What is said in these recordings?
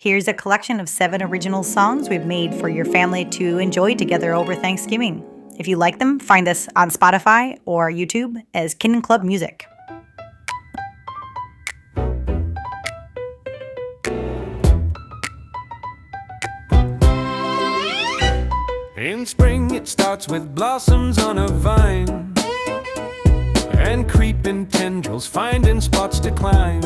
Here's a collection of 7 original songs we've made for your family to enjoy together over Thanksgiving. If you like them, find us on Spotify or YouTube as Kin Club Music. In spring it starts with blossoms on a vine and creeping tendrils finding spots to climb.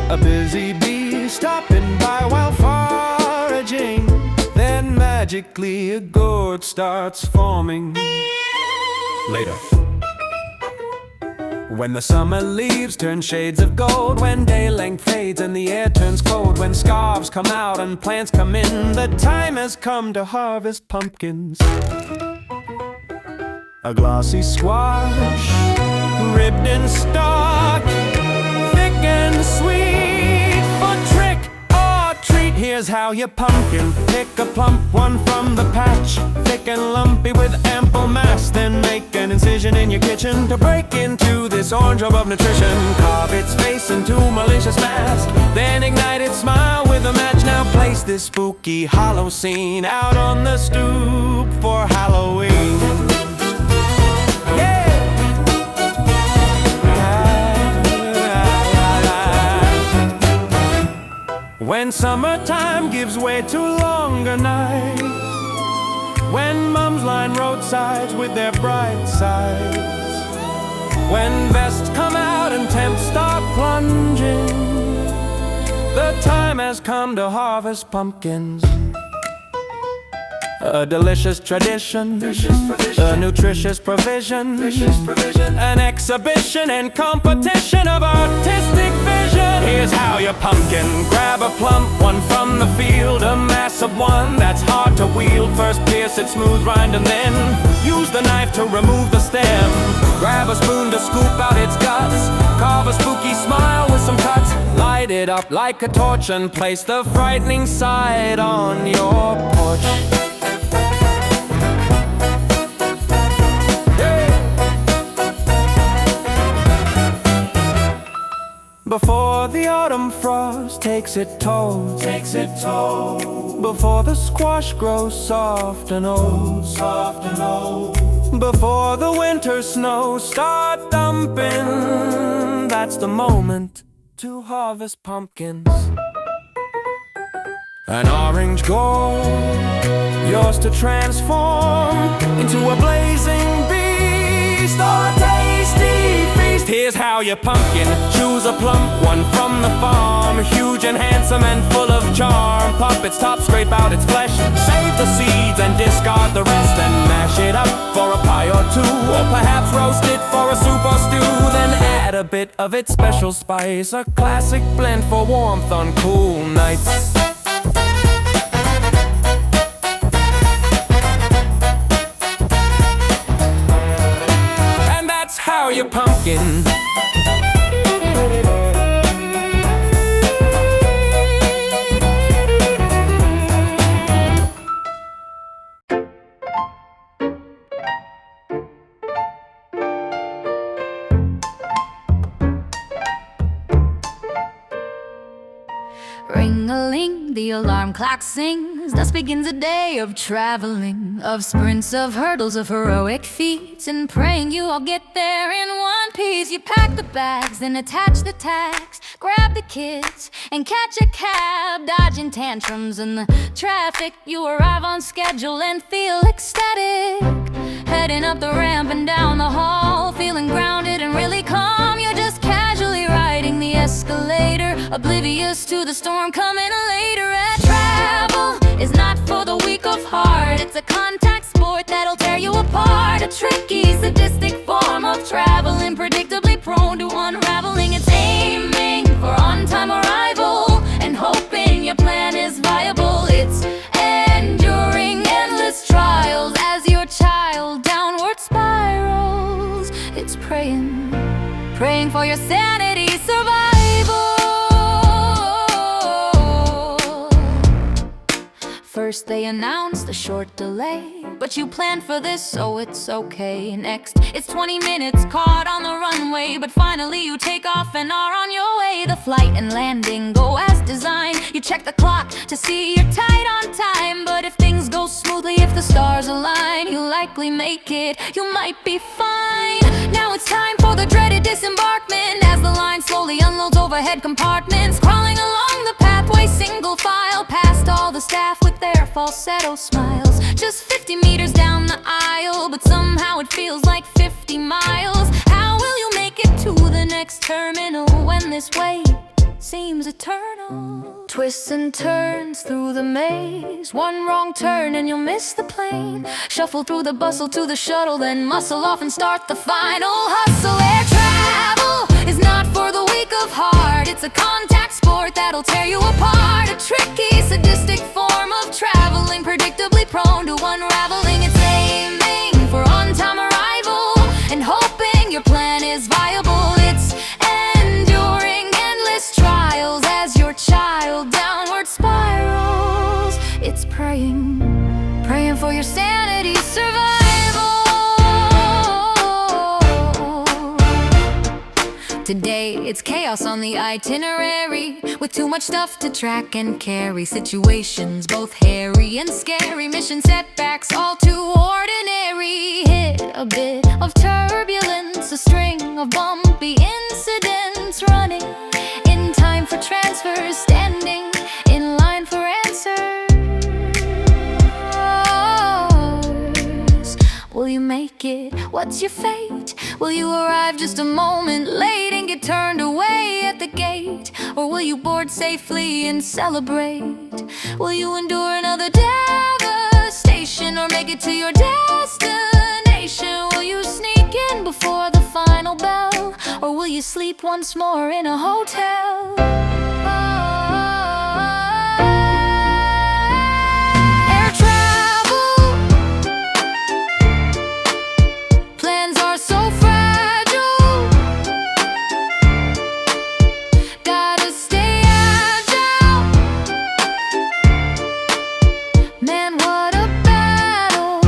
A busy bee stopping by while foraging, then magically a gourd starts forming. Later, when the summer leaves turn shades of gold, when day length fades and the air turns cold, when scarves come out and plants come in, the time has come to harvest pumpkins. A glossy squash, ribbed in stalk, thick and sweet, for trick or treat. Here's how you pumpkin pick a plump one from the patch, thick and lumpy with ample mass. Then make an incision in your kitchen to break into this orange orb of nutrition. Carve its face into malicious mask, then ignite its smile with a match. Now place this spooky hollow scene out on the stoop for Halloween. When summertime gives way to longer nights, when mums line roadsides with their bright sides, when vests come out and temps start plunging, the time has come to harvest pumpkins. A delicious tradition, a nutritious provision, an exhibition and competition of artistic vision. Here's how you pumpkin grab a plump one from the field, a mass of one that's hard to wield. First pierce its smooth rind and then use the knife to remove the stem. Grab a spoon to scoop out its guts, carve a spooky smile with some cuts. Light it up like a torch and place the frightening side on your porch. Before the autumn frost takes its toll, before the squash grows soft and old, before the winter snow start dumping, that's the moment to harvest pumpkins. An orange gourd, yours to transform into a blazing beast or a tasty feast. Here's how you pumpkin choose a plump one from the farm, huge and handsome and full of charm. Pop its top, scrape out its flesh, save the seeds and discard the rest, and mash it up for a pie or two, or perhaps roast it for a soup or stew. Then add a bit of its special spice, a classic blend for warmth on cool nights. How you pumpkin. Ring-a-ling, the alarm clock sings. Thus begins a day of traveling, of sprints, of hurdles, of heroic feats, and praying you all get there in one piece. You pack the bags, then attach the tags, grab the kids, and catch a cab. Dodging tantrums in the traffic, you arrive on schedule and feel ecstatic. Heading up the ramp and down the hall, feeling grounded and really calm. You're just casually riding the escalator, oblivious to the storm coming later. And travel is not for the weak of heart, it's a contact sport that'll tear you apart. A tricky, sadistic form of travel, unpredictably prone to unraveling. It's aiming for on-time arrival and hoping your plan is viable. It's enduring endless trials as your child downward spirals. It's praying for your sanity, survival. First they announced a short delay, but you planned for this, so it's okay. Next, it's 20 minutes caught on the runway, but finally you take off and are on your way. The flight and landing go as designed. You check the clock to see you're tight on time, but if things go smoothly, if the stars align, you'll likely make it, you might be fine. Now it's time for the dreaded disembarkment, as the line slowly unloads overhead compartments. Crawling along the pathway single file, past all the staff with their falsetto smiles. Just 50 meters down the aisle, but somehow it feels like 50 miles. How will you make it to the next terminal when this wait seems eternal? Twists and turns through the maze, one wrong turn and you'll miss the plane. Shuffle through the bustle to the shuttle, then muscle off and start the final hustle. Air travel is not for the weak of heart, it's a contact sport that'll tear you apart. A tricky, sadistic form of traveling, predictably prone to unraveling. It's aiming for on-time arrival and hoping your plan is viable. It's enduring endless trials as your child downward spirals. It's praying for your sanity survival. Today it's chaos on the itinerary, with too much stuff to track and carry. Situations both hairy and scary, mission setbacks all too ordinary. Hit a bit of turbulence, a string of bumpy incidents. Running in time for transfers, standing in line for answers. Will you make it? What's your fate? Will you arrive just a moment late and get turned away at the gate? Or will you board safely and celebrate? Will you endure another devastation or make it to your destination? Will you sneak in before the final bell? Or will you sleep once more in a hotel? Air travel, plans are so fragile, gotta stay agile. Man, what a battle.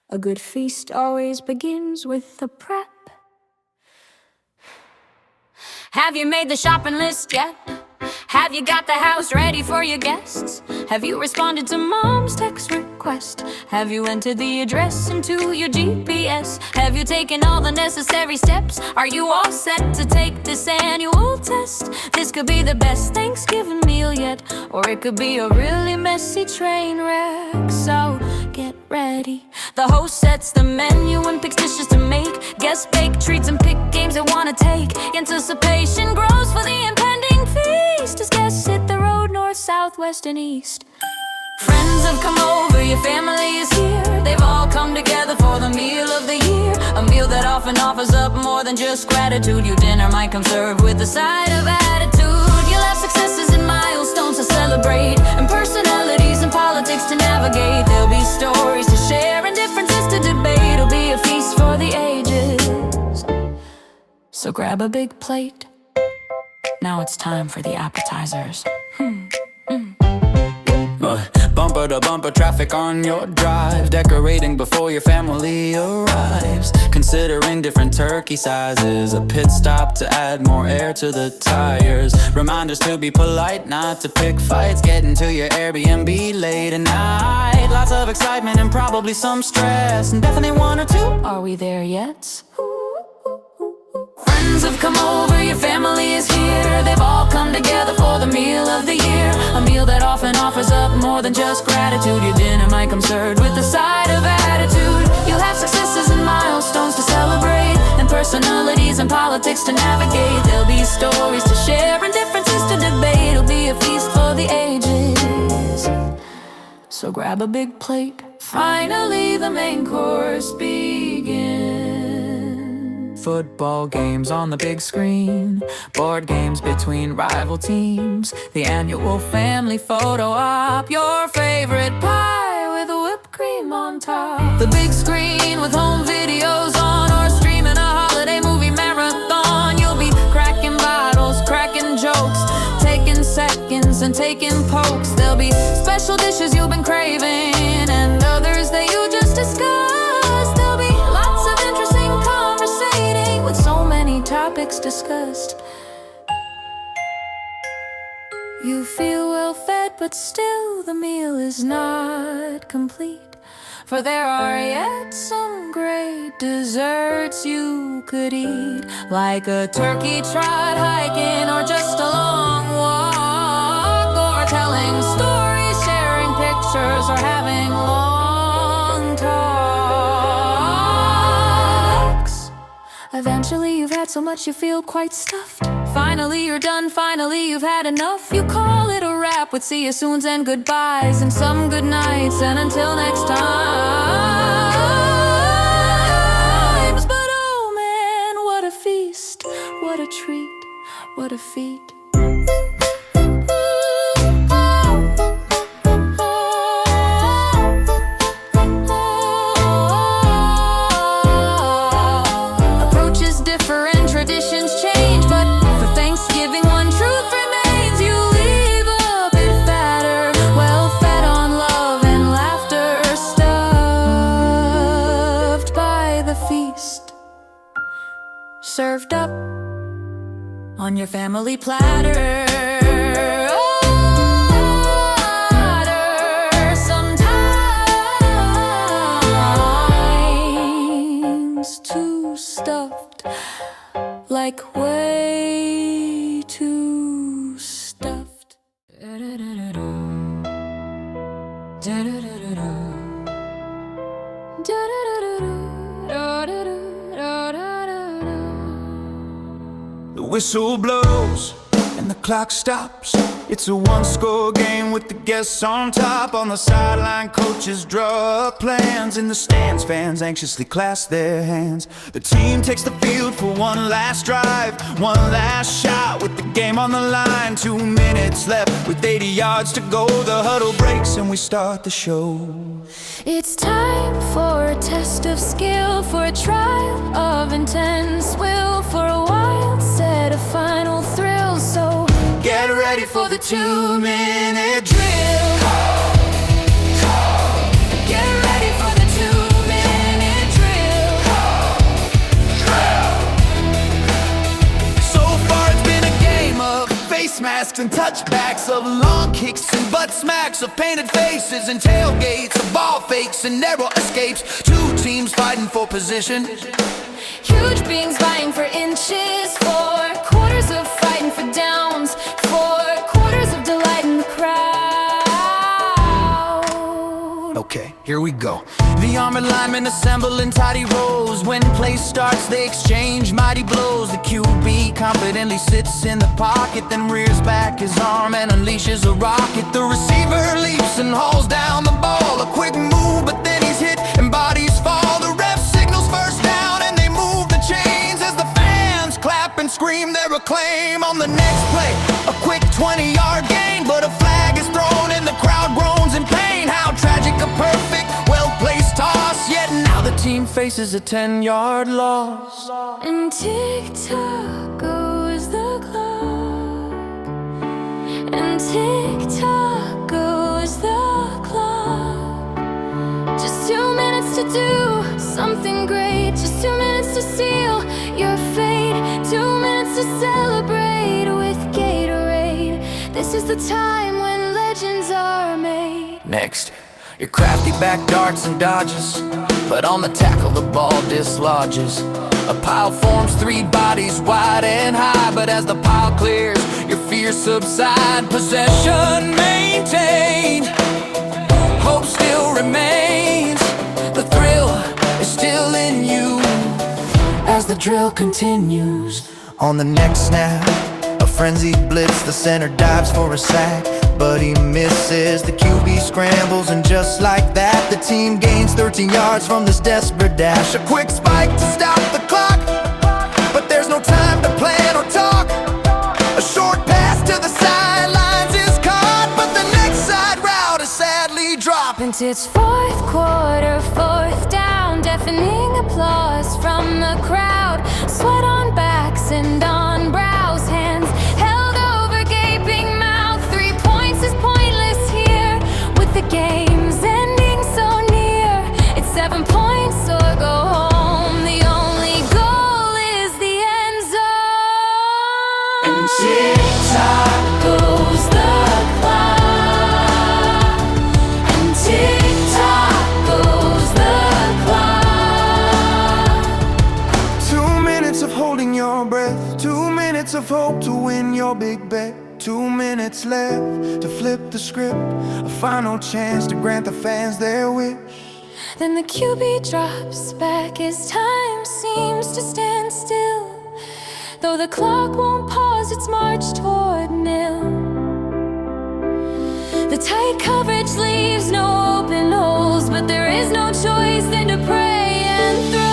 A good feast always begins with the prep. Have you made the shopping list yet? Have you got the house ready for your guests? Have you responded to mom's text request? Have you entered the address into your GPS? Have you taken all the necessary steps? Are you all set to take this annual test? This could be the best Thanksgiving meal yet, or it could be a really messy train wreck. So get ready. The host sets the menu and picks dishes to make. Guests bake treats and pick games they wanna take. Anticipation grows for the impending feast as guests hit the road north, south, west, and east. Friends have come over, your family is here. They've all come together for the meal of the year. A meal that often offers up more than just gratitude. Your dinner might come served with a side of attitude. You'll have successes and milestones to celebrate, and personalities and politics to navigate. There'll be stories to share and differences to debate. It'll be a feast for the ages. So grab a big plate. Now it's time for the appetizers. Bumper to bumper traffic on your drive, decorating before your family arrives. Considering different turkey sizes, a pit stop to add more air to the tires. Reminders to be polite, not to pick fights. Getting to your Airbnb late at night. Lots of excitement and probably some stress, and definitely one or two. Are we there yet? Friends have come over, your family is here. They've all come together for the meal of the year. A meal that often offers up more than just gratitude. Your dinner might come served with a side of attitude. You'll have successes and milestones to celebrate, and personalities and politics to navigate. There'll be stories to share and differences to debate. It'll be a feast for the ages. So grab a big plate. Finally the main course begins. Football games on the big screen, board games between rival teams, the annual family photo op, your favorite pie with whipped cream on top, the big screen with home videos on, or streaming a holiday movie marathon. You'll be special dishes you've been craving, and others that you just discussed. There'll be lots of interesting conversating with so many topics discussed. You feel well fed, but still the meal is not complete, for there are yet some great desserts you could eat, like a turkey trot hiking, or just a long walk, or telling stories, sharing pictures, or having long talks. Eventually you've had so much you feel quite stuffed. Finally you're done, finally you've had enough. You call it a wrap with see you soons and goodbyes, and some good nights, and until next times. But oh man, what a feast, what a treat, what a feat. Approaches differ and traditions change, but for Thanksgiving one truth remains: you leave a bit fatter, well fed on love and laughter, stuffed by the feast, served up on your family platter. Sometimes too stuffed, like way too stuffed. The whistle blows and the clock stops. It's a one-score game with the guests on top. On the sideline, coaches draw up plans. In the stands, fans anxiously clasp their hands. The team takes the field for one last drive, one last shot with the game on the line. 2 minutes left with 80 yards to go. The huddle breaks and we start the show. It's time for a test of skill, for a trial of intense will, for a wild set of final thrills. So get ready for the 2-minute drill. get ready for the 2-minute drill. So far it's been a game of face masks and touchbacks, of long kicks and butt smacks, of painted faces and tailgates, of ball fakes and narrow escapes. 2 teams fighting for position, Huge beings vying for inches, for quarters of fighting for downs, for quarters of delight in the crowd. Okay, here we go. The armored linemen assemble in tidy rows. When play starts, they exchange mighty blows. The QB confidently sits in the pocket, then rears back his arm and unleashes a rocket. The receiver leaps and hauls down the ball. A quick move, but then he's hit and bodies fall. The ref signals first down and they move the chains as the fans clap and scream their acclaim. On the next play, a quick 20-yard gain, but a flag is thrown and the crowd groans in pain. How tragic, a perfect, well-placed toss, yet now the team faces a 10-yard loss. And tick-tock goes the clock, and tick-tock goes the clock. Just 2 minutes to do something great, just 2 minutes to seal your fate, 2 minutes to celebrate with Gatorade. This is the time when legends are made. Next, your crafty back darts and dodges, but on the tackle the ball dislodges. A pile forms 3 bodies wide and high, but as the pile clears, your fears subside. Possession maintained, hope still remains. The thrill is still in you as the drill continues. On the next snap, a frenzied blitz, the center dives for a sack, but he misses. The QB scrambles, and just like that, the team gains 13 yards from this desperate dash. A quick spike to stop the clock, but there's no time to plan or talk. A short pass to the sidelines is caught, but the next side route is sadly dropped. And it's fourth quarter, 4th down, deafening applause from the crowd. Sweat on backs and on brows, hands held over gaping mouth. 3 points is pointless here Tick-tock goes the clock, and tick-tock goes the clock. 2 minutes of holding your breath, 2 minutes of hope to win your big bet. 2 minutes left to flip the script, a final chance to grant the fans their wish. Then the QB drops back as time seems to stand still. Though the clock won't pause its march toward nil. The tight coverage leaves no open holes, but there is no choice than to pray and throw.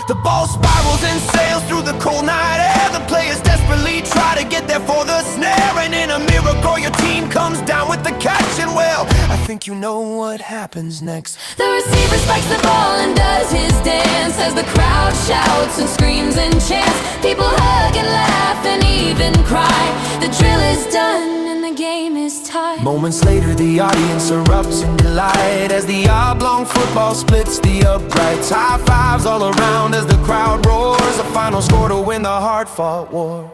The ball spirals and sails through the cold night air. The players desperately try to get there for the snare, and in a miracle your team comes down with the catch. And well, I think you know what happens next. The receiver spikes the ball and does his dance as the crowd shouts and screams and chants. People hug and laugh and even cry. The drill is done and the game is tied. Moments later the audience erupts in delight as the oblong football splits the uprights. High fives all around as the crowd roars. A final score to win the hard-fought war.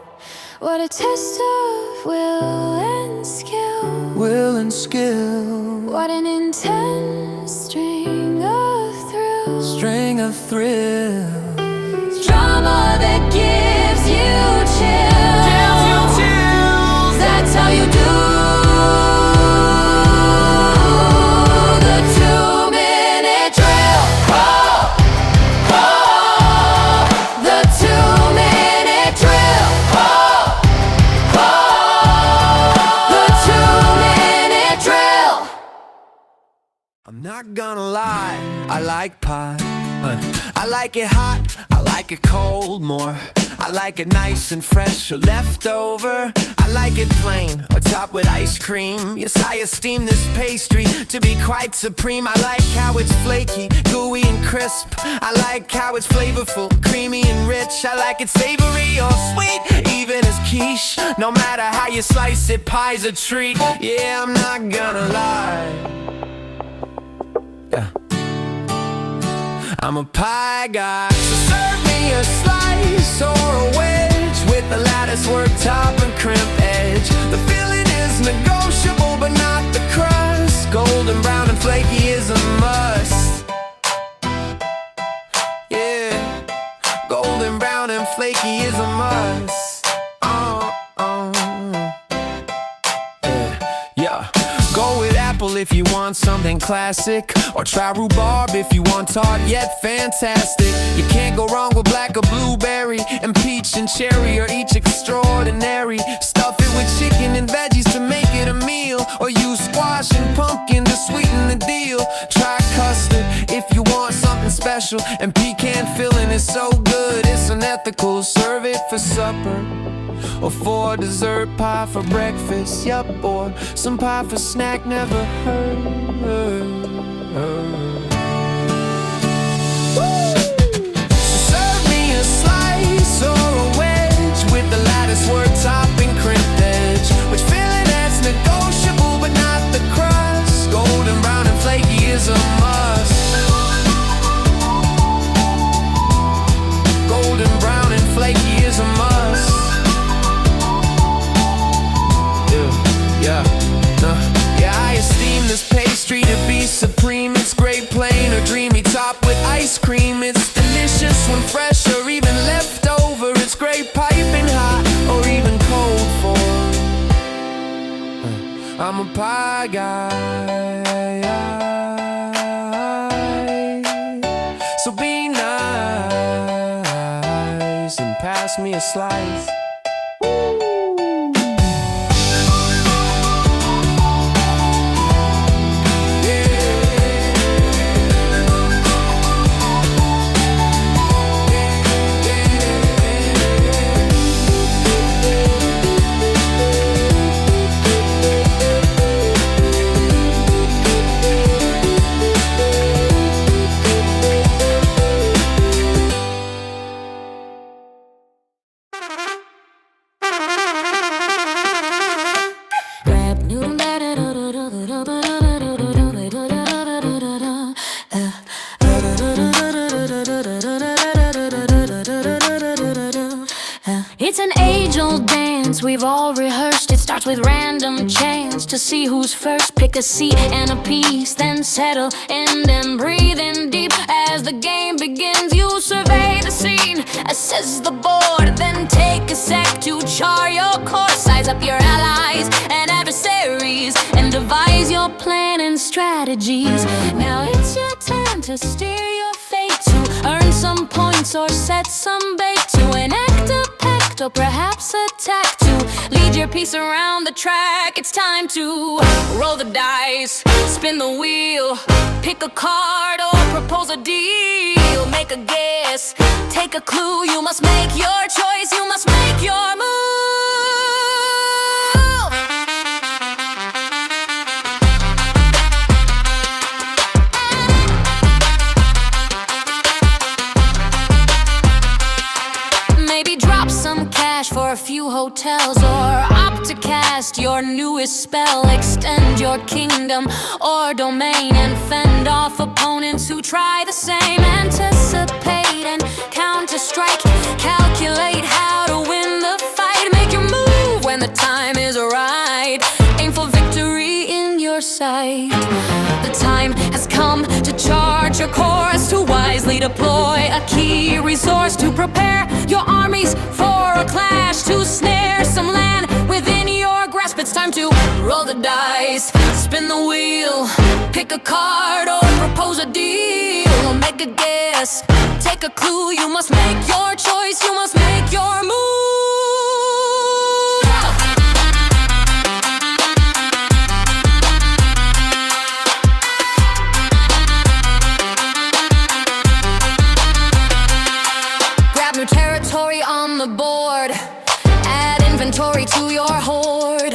What a test of will and skill. Will and skill. What an intense string of thrills. String of thrills. Drama that gives you chills. That's how you do the 2-minute drill. The 2-minute drill. The 2-minute drill. I'm not gonna lie, I like pie. I like it hot, I like it cold more. I like it nice and fresh or leftover. I like it plain or topped with ice cream. Yes, I esteem this pastry to be quite supreme. I like how it's flaky, gooey and crisp. I like how it's flavorful, creamy and rich. I like it savory or sweet, even as quiche. No matter how you slice it, pie's a treat. Yeah, I'm not gonna lie. Yeah. I'm a pie guy, so serve me a slice or a wedge with the lattice work top and crimp edge. The filling is negotiable, but not the crust. Golden brown and flaky is a must. Yeah, golden brown and flaky is a must. Yeah. Go with apple if you want something classic, or try rhubarb if you want tart yet fantastic. You can't go wrong with black or blueberry, and peach and cherry are each extraordinary. Stuff it with chicken and veggies to make it a meal, or use squash and pumpkin to sweeten the deal. Try custard if you want something special, and pecan filling is so good it's unethical. Serve it for supper, or for dessert, pie for breakfast, yup, or some pie for snack, never heard. So serve me a slice or a wedge with the lattice work top and crimp edge, which filling that's negotiable but not the crust. Golden brown and flaky is a must. Golden brown and flaky is a must. Yeah, I esteem this pastry to be supreme. It's great plain or dreamy topped with ice cream. It's delicious when fresh or even left over. It's great piping hot or even cold for. I'm a pie guy, so be nice and pass me a slice. It's an age-old dance we've all rehearsed. It starts with random chance to see who's first. Pick a seat and a piece, then settle in and breathe in deep. As the game begins, you survey the scene, assess the board, then take a sec to chart your course. Size up your allies and adversaries and devise your plan and strategies. Now it's your time to steer your fate, to earn some points or set some bait, to enact a pact or perhaps attack, to lead your piece around the track. It's time to roll the dice, spin the wheel, pick a card or propose a deal. Make a guess, take a clue. You must make your choice, you must make your move. Maybe drop some cash for a few hotels, or opt to cast your newest spell. Extend your kingdom or domain and fend off opponents who try the same. Anticipate and counter-strike, calculate how to win the fight. Make your move when the time is right, aim for victory in your sight. The time has come to charge your course, to wisely deploy a key resource, to prepare your armies for a clash, to snare some land within your grasp. It's time to roll the dice, spin the wheel, pick a card or propose a deal. Make a guess, take a clue. You must make your choice, you must make your move. Territory on the board, add inventory to your hoard,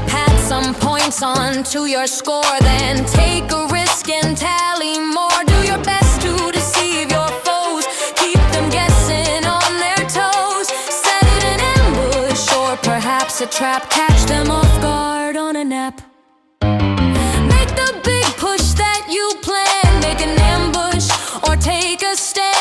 pad some points onto your score, then take a risk and tally more. Do your best to deceive your foes, keep them guessing on their toes. Set it an ambush or perhaps a trap, catch them off guard on a nap. Make the big push that you plan, make an ambush or take a stand.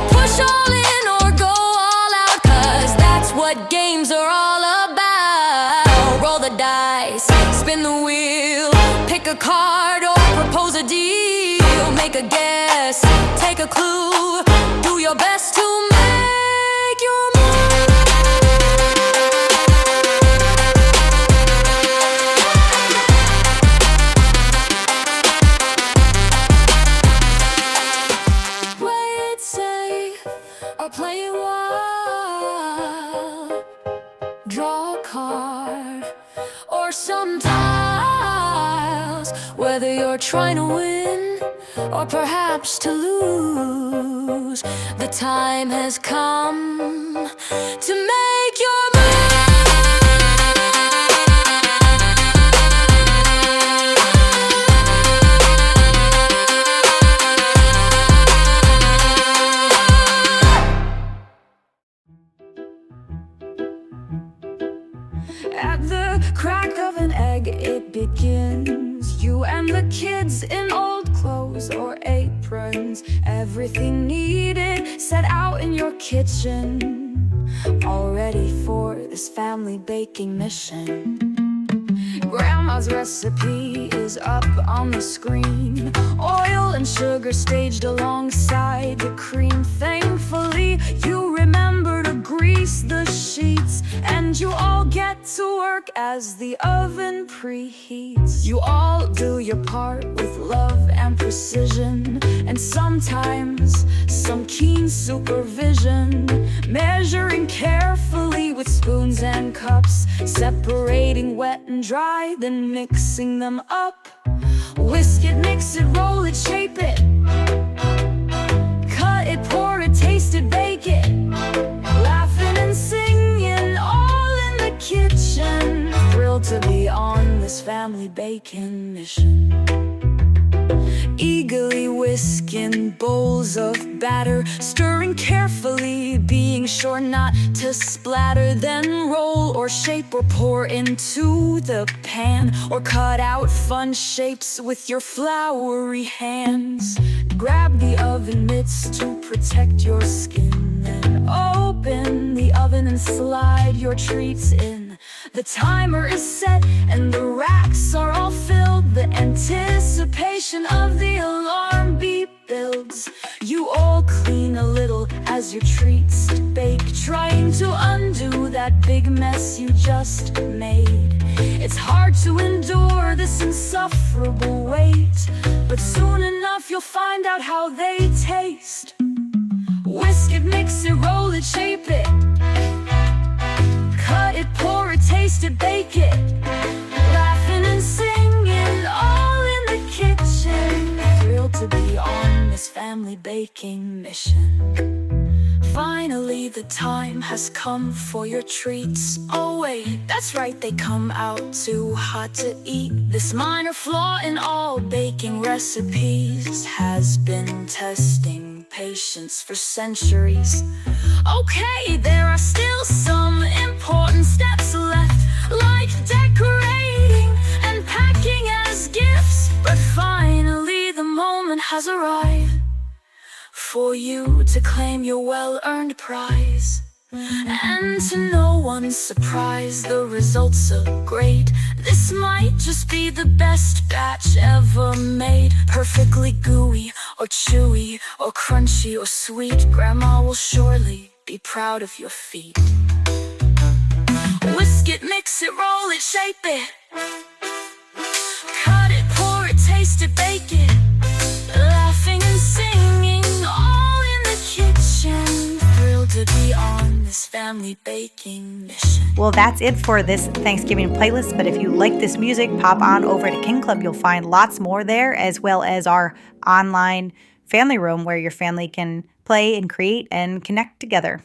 Push all in or go all out, 'cause that's what games are all about. Roll the dice, spin the wheel, pick a card or propose a deal. Make a guess, take a clue, do your best to make your move. Play it safe or play it wild. Draw a card or some tiles. Whether you're trying to win or perhaps to lose, the time has come to make your move. At the crack of an egg it begins. You and the kids in old clothes or aprons, everything needed set out in your kitchen, all ready for this family baking mission. Grandma's recipe is up on the screen, oil and sugar staged alongside the cream. Thankfully, you remember to grease the sheets, and you all get to work as the oven preheats. You all do your part with love and precision, and sometimes some keen supervision, measuring carefully with spoons and cups, separating wet and dry, then mixing them up. Whisk it, mix it, roll it, shape it, cut it, pour it, taste it, bake it, laughing and singing all in the kitchen, thrilled to be on this family baking mission. Eagerly whisking bowls of batter, stirring carefully, being sure not to splatter. Then roll or shape or pour into the pan, or cut out fun shapes with your floury hands. Grab the oven mitts to protect your skin, then open the oven and slide your treats in. The timer is set and the racks are all filled. The anticipation of the alarm beep builds. You all clean a little as your treats bake, trying to undo that big mess you just made. It's hard to endure this insufferable weight, but soon enough you'll find out how they taste. Whisk it, mix it, roll it, shape it, cut it, pour it, taste it, bake it, laughing and singing all in the kitchen, thrilled to be on this family baking mission. Finally the time has come for your treats. Oh wait, that's right, they come out too hot to eat. This minor flaw in all baking recipes has been testing patience for centuries. Okay, there are still some important steps left, like decorating and packing as gifts. But finally the moment has arrived for you to claim your well-earned prize. And to no one's surprise, the results are great. This might just be the best batch ever made. Perfectly gooey or chewy or crunchy or sweet. Grandma will surely be proud of your feat. Whisk it, mix it, roll it, shape it, cut it, pour it, taste it, bake it, laughing and singing all in the kitchen, thrilled to be on this family baking mission. Well, that's it for this Thanksgiving playlist, but if you like this music, pop on over to King Club. You'll find lots more there, as well as our online family room where your family can play and create and connect together.